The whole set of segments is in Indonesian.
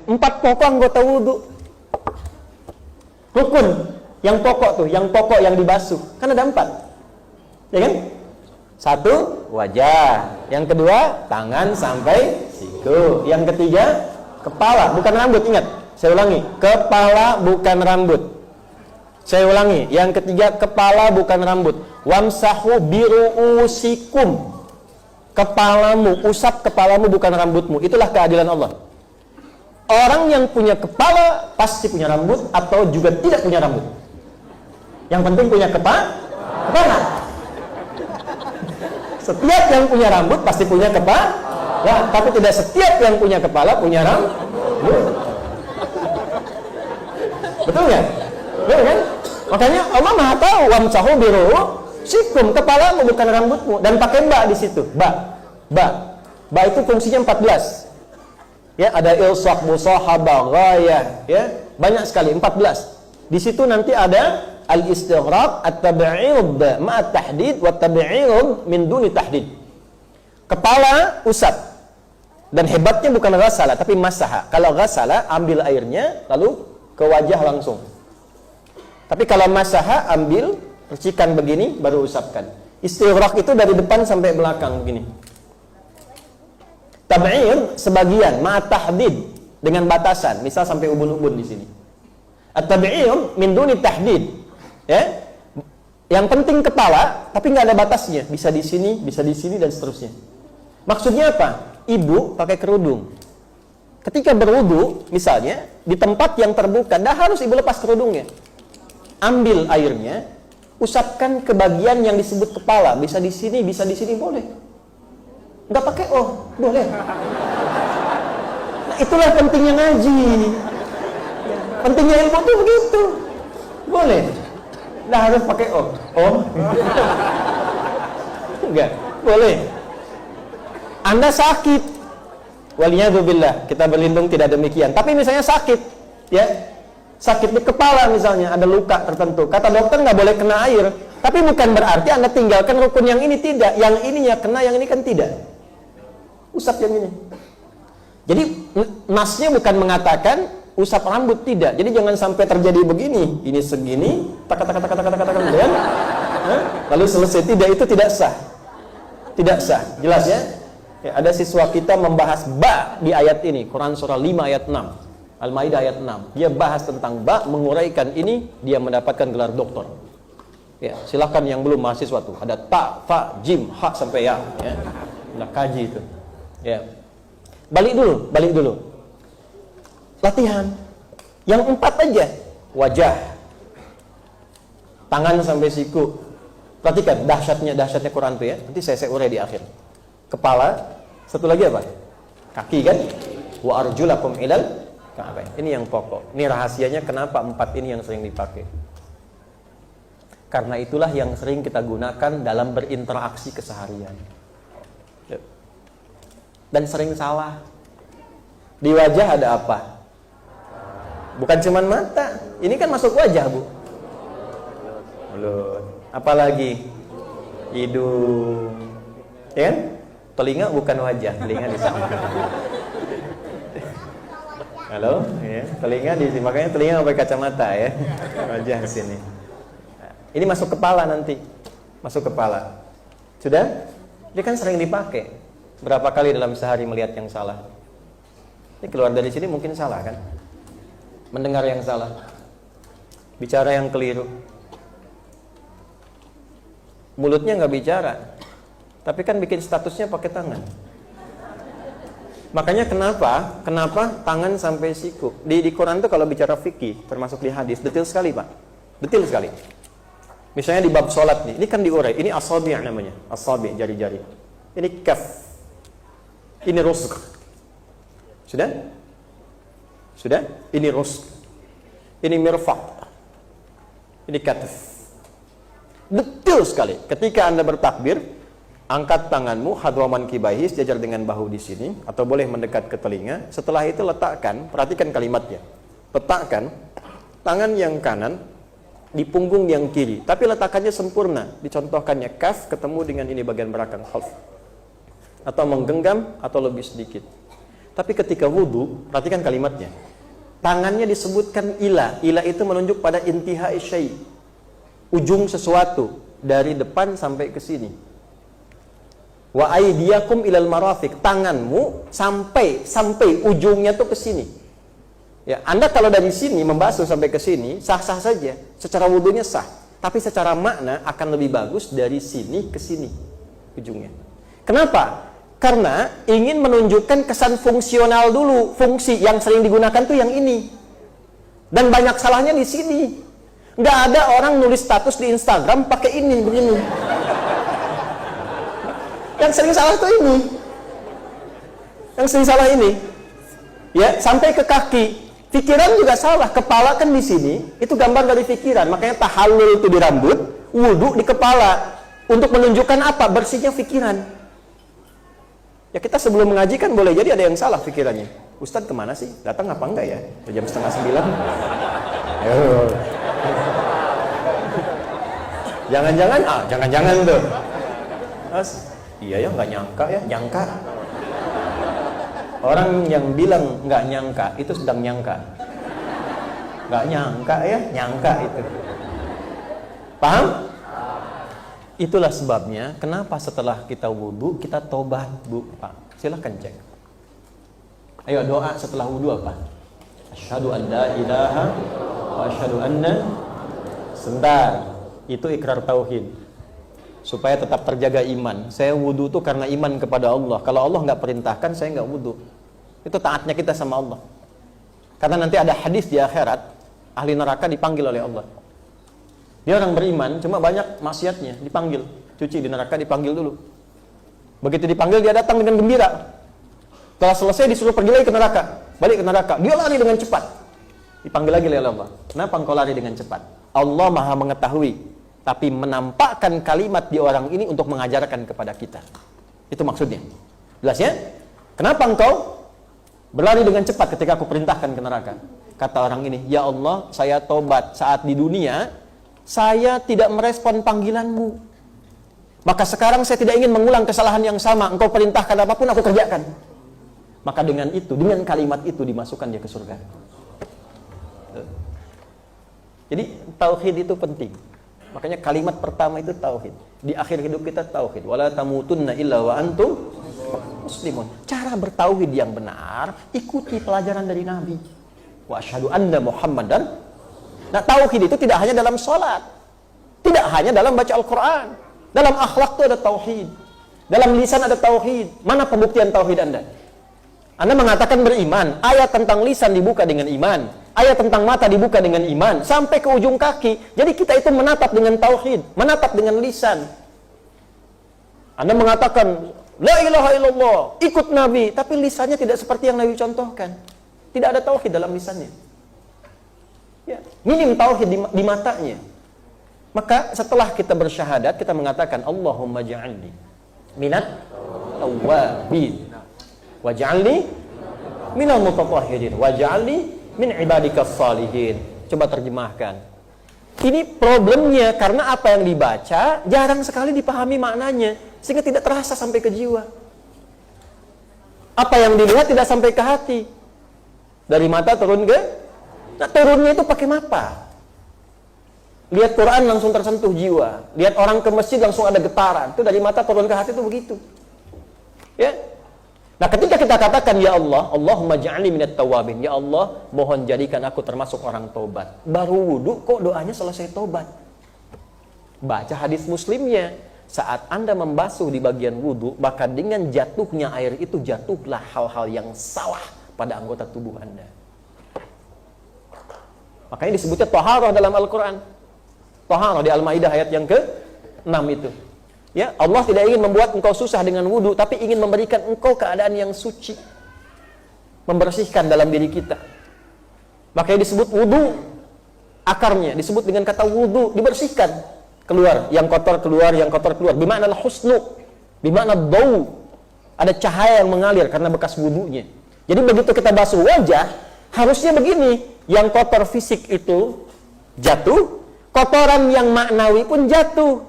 4 pokok anggota wudhu. Rukun yang pokok tuh, yang pokok yang dibasuh. Kan ada 4. Ya kan? 1, wajah. Yang kedua, tangan sampai siku. Yang ketiga, kepala, bukan rambut. Ingat, saya ulangi. Kepala bukan rambut. Saya ulangi. Yang ketiga, kepala bukan rambut. Wamsahu biru'usikum. Kepalamu, usap kepalamu bukan rambutmu. Itulah keadilan Allah. Orang yang punya kepala pasti punya rambut atau juga tidak punya rambut. Yang penting punya kepala. Setiap yang punya rambut pasti punya kepala. Ya, tapi tidak setiap yang punya kepala punya rambut. Betul nggak? Betul kan? Makanya Allah Maha tahu wamsahu biru'usikum, kepalamu bukan rambutmu, dan pakai ba di situ. Ba itu fungsinya 14. Ya, ada ilsaq, musahabah, ghayah, ya. Banyak sekali 14. Di situ nanti ada al-istighraq, at-tab'id ma'a tahdid wa at-tab'id min duni tahdid. Kepala usap. Dan hebatnya bukan ghasala tapi masaha. Kalau ghasala ambil airnya lalu ke wajah langsung. Tapi kalau masaha ambil percikan begini baru usapkan. Istighraq itu dari depan sampai belakang begini. Tab'id sebagian ma'a tahdid dengan batasan, misal sampai ubun-ubun di sini. At-tab'id min duni tahdid. Ya. Yang penting kepala, tapi nggak ada batasnya. Bisa di sini dan seterusnya. Maksudnya apa? Ibu pakai kerudung. Ketika berwudu, misalnya di tempat yang terbuka, dah harus ibu lepas kerudungnya. Ambil airnya, usapkan ke bagian yang disebut kepala. Bisa di sini boleh. Nggak pakai boleh. Nah, itulah pentingnya ngaji. Pentingnya ilmu tuh begitu. Boleh. Nah, harus pakai enggak, boleh. Anda sakit, waliyadzubillah, kita berlindung tidak demikian. Tapi misalnya sakit, ya, sakit di kepala misalnya, ada luka tertentu. Kata dokter nggak boleh kena air. Tapi bukan berarti Anda tinggalkan rukun yang ini tidak. Yang ininya kena, yang ini kan tidak. Usap yang ini. Jadi nasnya bukan mengatakan usap rambut, tidak. Jadi jangan sampai terjadi begini, ini segini, tak, ya? Lalu selesai. Tidak, itu tidak sah. Tidak sah. Jelas ya? Ya, ada siswa kita membahas ba di ayat ini, Quran surah 5 ayat 6. Al-Maidah ayat 6. Dia bahas tentang ba, menguraikan ini, dia mendapatkan gelar doktor. Ya, silahkan yang belum mahasiswa tuh, ada ta, fa, jim, ha sampai ya. Nah, kaji itu. Ya. Balik dulu. Latihan. Yang 4 aja. Wajah. Tangan sampai siku. Perhatikan dahsyatnya Quran tuh ya. Nanti saya urai di akhir. Kepala. Satu lagi apa? Kaki kan? Wa arjulakum ilal ka'bain. Ini yang pokok. Ini rahasianya kenapa 4 ini yang sering dipakai. Karena itulah yang sering kita gunakan dalam berinteraksi keseharian. Dan sering salah. Di wajah ada apa? Bukan cuma mata. Ini kan masuk wajah, Bu. Mulut. Apalagi? Hidung. Ya kan? Telinga bukan wajah, telinga di sana. Halo? Ya, telinga di sini. Makanya telinga pakai kacamata ya. Wajah di sini. Ini masuk kepala nanti. Masuk kepala. Sudah? Dia kan sering dipakai. Berapa kali dalam sehari melihat yang salah? Ini keluar dari sini mungkin salah kan? Mendengar yang salah. Bicara yang keliru. Mulutnya nggak bicara. Tapi kan bikin statusnya pakai tangan. Makanya kenapa tangan sampai siku? Di Quran itu kalau bicara fikih, termasuk di hadis, detail sekali Pak. Detail sekali. Misalnya di bab sholat nih, ini kan diurai. Ini asabi' namanya. Asabi', jari-jari. Ini kaf. Ini rusq. Sudah? Ini rusq. Ini mirfaq. Ini kataf. Detail sekali. Ketika Anda bertakbir, angkat tanganmu hadwaman kibaihi sejajar dengan bahu di sini, atau boleh mendekat ke telinga. Setelah itu letakkan, perhatikan kalimatnya. Letakkan tangan yang kanan di punggung yang kiri, tapi letakannya sempurna. Dicontohkannya kaf ketemu dengan ini bagian belakang khalf. Atau menggenggam atau lebih sedikit. Tapi ketika wudu, perhatikan kalimatnya. Tangannya disebutkan ila. Ila itu menunjuk pada intihai syai'. Ujung sesuatu dari depan sampai ke sini. Wa aydiyakum ilal marafiq. Tanganmu sampai ujungnya tuh ke sini. Ya, Anda kalau dari sini membasuh sampai ke sini sah-sah saja. Secara wudunya sah. Tapi secara makna akan lebih bagus dari sini ke sini ujungnya. Kenapa? Karena ingin menunjukkan kesan fungsional dulu. Fungsi yang sering digunakan tuh yang ini. Dan banyak salahnya di sini. Nggak ada orang nulis status di Instagram pakai ini, begini. Yang sering salah tuh ini. Yang sering salah ini. Ya, sampai ke kaki. Pikiran juga salah. Kepala kan di sini, itu gambar dari pikiran. Makanya tahallul itu di rambut, wudu di kepala. Untuk menunjukkan apa? Bersihnya pikiran. Ya kita sebelum mengaji kan boleh jadi ada yang salah pikirannya. Ustadz kemana sih? Datang apa enggak ya? Jam 8:30. Jangan-jangan tuh. Iya ya, nggak nyangka ya, nyangka. Orang yang bilang nggak nyangka itu sedang nyangka. Nggak nyangka ya, nyangka itu. Paham? Itulah sebabnya kenapa setelah kita wudu kita tobat, Bu, Pak. Silahkan cek. Ayo doa setelah wudu apa? Asyhadu an la ilaha wa asyhadu anna. Sebentar. Itu ikrar tauhid. Supaya tetap terjaga iman. Saya wudu itu karena iman kepada Allah. Kalau Allah nggak perintahkan, saya nggak wudu. Itu taatnya kita sama Allah. Karena nanti ada hadis di akhirat, ahli neraka dipanggil oleh Allah. Dia orang beriman, cuma banyak maksiatnya, dipanggil. Cuci di neraka, dipanggil dulu. Begitu dipanggil, dia datang dengan gembira. Setelah selesai, disuruh pergi lagi ke neraka. Balik ke neraka, dia lari dengan cepat. Dipanggil lagi oleh Allah. Kenapa engkau lari dengan cepat? Allah maha mengetahui, tapi menampakkan kalimat di orang ini untuk mengajarkan kepada kita. Itu maksudnya. Jelas ya? Kenapa engkau berlari dengan cepat ketika aku perintahkan ke neraka? Kata orang ini, ya Allah, saya tobat saat di dunia, saya tidak merespon panggilanmu. Maka sekarang saya tidak ingin mengulang kesalahan yang sama. Engkau perintahkan apapun aku kerjakan. Maka dengan itu, dengan kalimat itu dimasukkan dia ke surga. Jadi tauhid itu penting. Makanya kalimat pertama itu tauhid. Di akhir hidup kita tauhid. Wala tamutunna illa wa antum muslimun. Cara bertauhid yang benar, ikuti pelajaran dari Nabi. Wa asyhadu anna Muhammadan. Nah, tauhid itu tidak hanya dalam sholat, tidak hanya dalam baca Al-Quran. Dalam akhlak itu ada tauhid, dalam lisan ada tauhid. Mana pembuktian tauhid Anda? Anda mengatakan beriman, ayat tentang lisan dibuka dengan iman, ayat tentang mata dibuka dengan iman, sampai ke ujung kaki. Jadi kita itu menatap dengan tauhid, menatap dengan lisan. Anda mengatakan la ilaha illallah, ikut Nabi, tapi lisannya tidak seperti yang Nabi contohkan. Tidak ada tauhid dalam lisannya. Ya, minim tauhid di matanya. Maka setelah kita bersyahadat, kita mengatakan Allahumma ja'alni minat tawwabin waj'alni minal mutatahhirin waj'alni min ibadikas salihin. Coba terjemahkan. Ini problemnya karena apa yang dibaca jarang sekali dipahami maknanya, sehingga tidak terasa sampai ke jiwa. Apa yang dilihat tidak sampai ke hati. Dari mata turun ke. Nah, turunnya itu pakai mata. Lihat Quran langsung tersentuh jiwa. Lihat orang ke masjid langsung ada getaran. Itu dari mata turun ke hati itu begitu. Ya. Nah, ketika kita katakan ya Allah, Allahumma ja'alni minat tawabin. Ya Allah, mohon jadikan aku termasuk orang tobat. Baru wudu kok doanya selesai tobat. Baca hadis Muslimnya. Saat Anda membasuh di bagian wudu, maka dengan jatuhnya air itu jatuhlah hal-hal yang salah pada anggota tubuh Anda. Makanya disebutnya taharah dalam Al-Quran. Taharah di Al-Maidah ayat yang ke-6 itu. Ya, Allah tidak ingin membuat engkau susah dengan wudu, tapi ingin memberikan engkau keadaan yang suci. Membersihkan dalam diri kita. Makanya disebut wudu, akarnya disebut dengan kata wudu, dibersihkan. Keluar, yang kotor keluar, yang kotor keluar. Bima'na al-husnu, bima'na ad-daw. Ada cahaya yang mengalir karena bekas wudunya. Jadi begitu kita basuh wajah, harusnya begini. Yang kotor fisik itu jatuh, kotoran yang maknawi pun jatuh.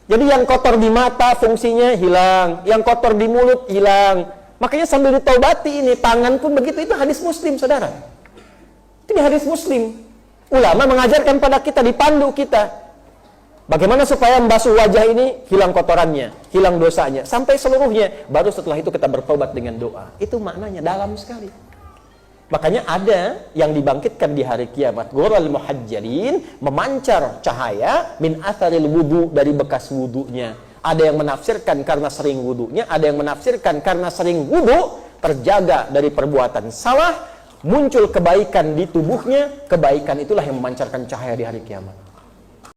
Jadi yang kotor di mata fungsinya hilang, yang kotor di mulut hilang, Makanya sambil ditaubati ini, tangan pun begitu. Itu hadis Muslim, saudara. Ini hadis Muslim. Ulama mengajarkan pada kita, dipandu kita, bagaimana supaya membasuh wajah ini, hilang kotorannya, hilang dosanya, sampai seluruhnya. Baru setelah itu kita bertobat dengan doa. Itu maknanya dalam sekali. Makanya ada yang dibangkitkan di hari kiamat, Ghural Muhajjalin, memancar cahaya min atharil wudu, dari bekas wudunya. Ada yang menafsirkan karena sering wudunya, ada yang menafsirkan karena sering wudu, terjaga dari perbuatan salah, muncul kebaikan di tubuhnya. Kebaikan itulah yang memancarkan cahaya di hari kiamat.